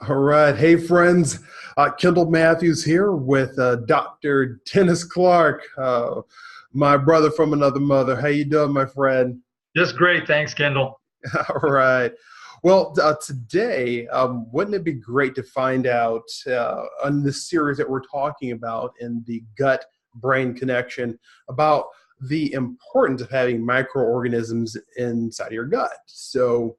All right. Hey, friends. Kendall Matthews here with Dr. Dennis Clark, my brother from another mother. How you doing, my friend? Just great. Thanks, Kendall. All right. Well, today, wouldn't it be great to find out on this series that we're talking about in the gut-brain connection about the importance of having microorganisms inside of your gut? So,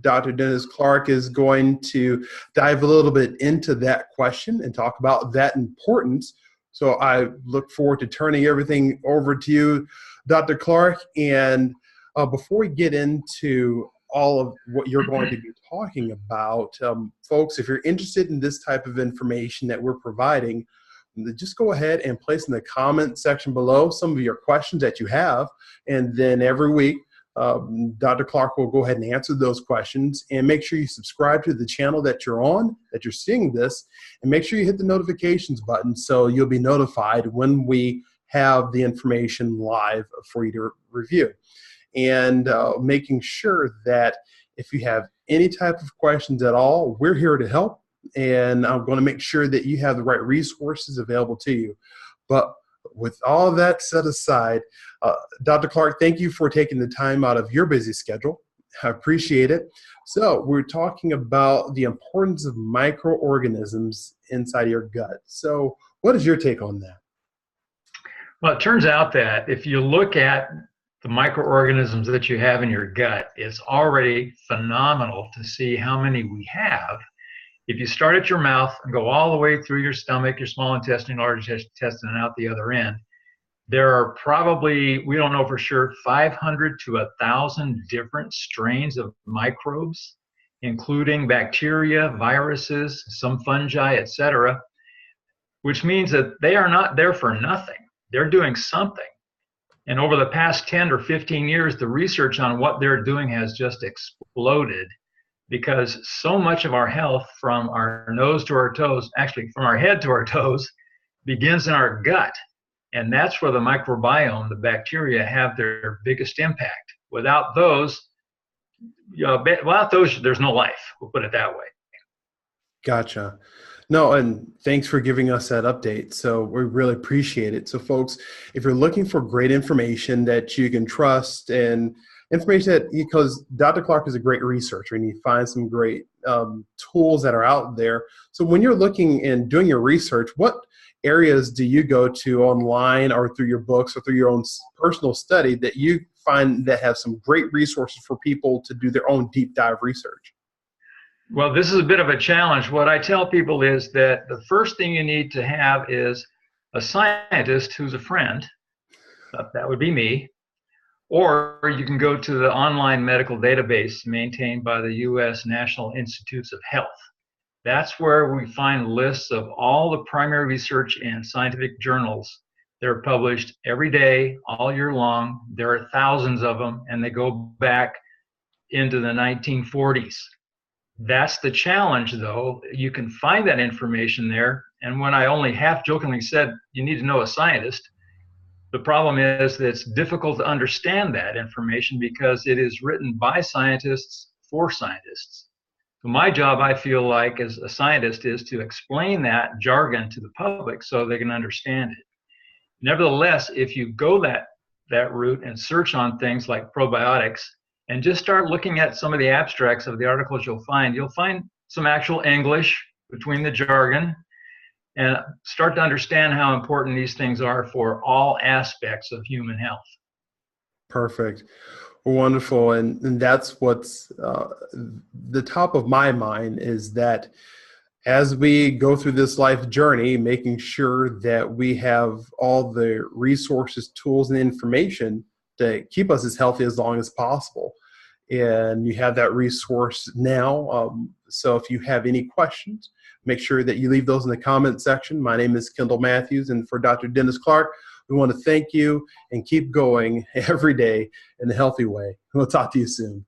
Dr. Dennis Clark is going to dive a little bit into that question and talk about that importance. So I look forward to turning everything over to you, Dr. Clark. And before we get into all of what you're going to be talking about, folks, if you're interested in this type of information that we're providing, just go ahead and place in the comment section below some of your questions that you have. And then every week, Dr. Clark will go ahead and answer those questions, and make sure you subscribe to the channel that you're on, that you're seeing this, and make sure you hit the notifications button so you'll be notified when we have the information live for you to review. And making sure that if you have any type of questions at all, we're here to help, and I'm going to make sure that you have the right resources available to you. But with all that set aside, Dr. Clark, thank you for taking the time out of your busy schedule. I appreciate it. So we're talking about the importance of microorganisms inside of your gut. So what is your take on that? Well, it turns out that if you look at the microorganisms that you have in your gut, it's already phenomenal to see how many we have. If you start at your mouth and go all the way through your stomach, your small intestine, large intestine, and out the other end, there are probably, we don't know for sure, 500 to 1,000 different strains of microbes, including bacteria, viruses, some fungi, etc., which means that they are not there for nothing. They're doing something. And over the past 10 or 15 years, the research on what they're doing has just exploded, because so much of our health, from our nose to our toes, actually from our head to our toes, begins in our gut. And that's where the microbiome, the bacteria, have their biggest impact. Without those, there's no life. We'll put it that way. Gotcha. No, and thanks for giving us that update. So we really appreciate it. So folks, if you're looking for great information that you can trust, and information that, because Dr. Clark is a great researcher and he finds some great tools that are out there. So when you're looking and doing your research, what areas do you go to online or through your books or through your own personal study that you find that have some great resources for people to do their own deep dive research? Well, this is a bit of a challenge. What I tell people is that the first thing you need to have is a scientist who's a friend. That would be me. Or you can go to the online medical database maintained by the U.S. National Institutes of Health. That's where we find lists of all the primary research and scientific journals. They're published every day, all year long. There are thousands of them, and they go back into the 1940s. That's the challenge, though. You can find that information there. And when I only half-jokingly said you need to know a scientist, the problem is that it's difficult to understand that information because it is written by scientists for scientists. So my job, I feel like, as a scientist, is to explain that jargon to the public so they can understand it. Nevertheless, if you go that route and search on things like probiotics and just start looking at some of the abstracts of the articles you'll find some actual English between the jargon, and start to understand how important these things are for all aspects of human health. Perfect. Wonderful. And that's what's the top of my mind, is that as we go through this life journey, making sure that we have all the resources, tools, and information to keep us as healthy as long as possible. And you have that resource now. So if you have any questions, make sure that you leave those in the comment section. My name is Kendall Matthews, and for Dr. Dennis Clark, we want to thank you and keep going every day in a healthy way. We'll talk to you soon.